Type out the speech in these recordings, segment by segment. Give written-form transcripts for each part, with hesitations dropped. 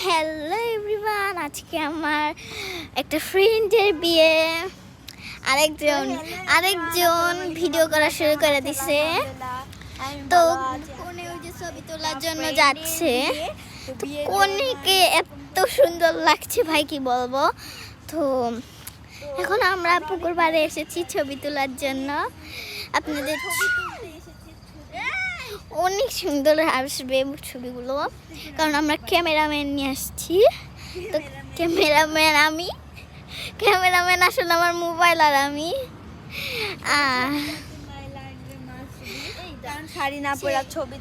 Hello everyone, আজকে আমার একটা ফ্রেন্ডের বিয়ে। আরেকজন ভিডিও করা শুরু করে দিছে। তো কোনে ওই যে ছবি তোলার জন্য যাচ্ছে। তো কোনেকে এত সুন্দর লাগছে ভাই, কি বলবো। তো এখন আমরা পুকুর পাড়ে এসেছি ছবি তোলার জন্য। আপনাদের অনেক সুন্দর আসবে ছবিগুলো, কারণ আমরা ক্যামেরাম্যান নিয়ে আসছি। তো ক্যামেরাম্যান আসলে আমার মোবাইল আর আমি শাড়ি না পরা ছবি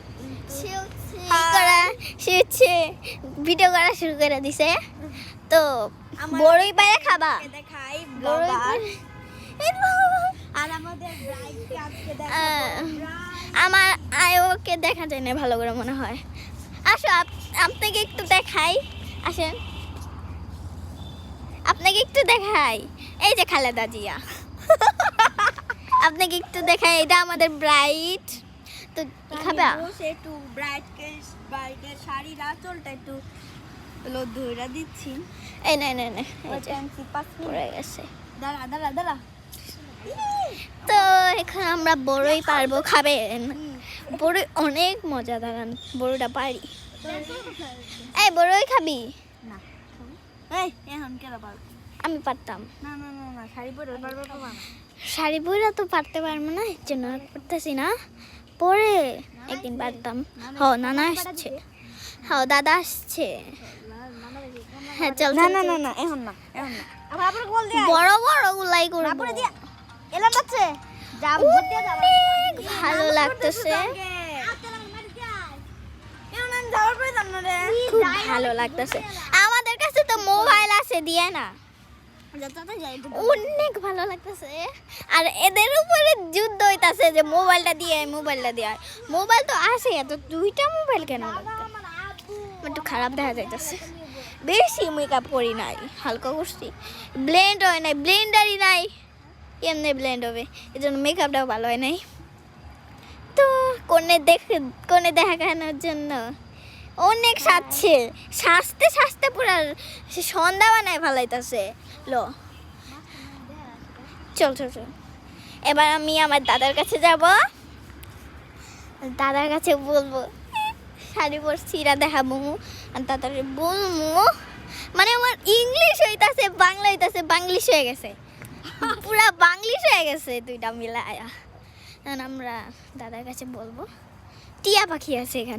সে ভিডিও করা শুরু করে দিছে। তো বড়ই পায়ে খাবা দেখাই আর আমাদের আমার আয়োকে দেখা যায় না ভালো করে মনে হয়। আসো আপনাকে একটু দেখাই, আসেন আপনাকে একটু দেখাই। এই যে খালেদা জিয়া, আপনাকে একটু দেখাই। এটা আমাদের ব্রাইট। তো খাবা একটু ব্রাইটের শাড়ির আঁচলটা একটু ধরে দিচ্ছি। এই না পড়ে গেছে। দাঁড়া তো এখন আমরা বড়ই পারবো, খাবেন? বড়ই অনেক মজা, দাঁড়ান বড়টা পারি। এই বড়ই খাবি? না এখন কেন পারবো? আমি পারতাম। না শাড়ি পরে পারবো না। শাড়ি পরে তো পারতে পারবো না, এর জন্য করতেছি না। পরে একদিন পারতাম। নানা আসছে, দাদা আসছে। হ্যাঁ চল। না এখন না আবার বল দে। বড় বড় গুলাই করব। এলা বাচ্চা অনেক ভালো লাগতেছে, খুব ভালো লাগতেছে। আমাদের কাছে তো মোবাইল আছে, দিয়ে না। অনেক ভালো লাগতেছে। আর এদের উপরে যুদ্ধ হইতাছে যে মোবাইলটা দিয়ে মোবাইল তো আছে, এত দুইটা মোবাইল কেন লাগবে? একটু খারাপ দেখা যাইতেছে। বেশি মেকআপ করি নাই, হালকা করছি। ব্লেন্ড হয় নাই, ব্লেন্ডারই নাই। এমনি ব্লেন্ড হবে, এই জন্য মেকআপটাও ভালো হয় নাই। তো কোনে দেখানোর জন্য অনেক সাজতে পুরা সন্ধ্যা বানায় ভালাইতেছে। চল এবার আমি আমার দাদার কাছে যাব। দাদার কাছে বলবো শাড়ি পরছি, এরা দেখাবো। আর দাদার বলবো, মানে আমার ইংলিশ হইতাছে, বাংলা হইতাছে, বাংলিশ হয়ে গেছে, পুরা বাংলিশ হয়ে গেছে দুইটা মিলায়া। আমরা দাদার কাছে বলবো। টিয়া পাখি আছে এখানে।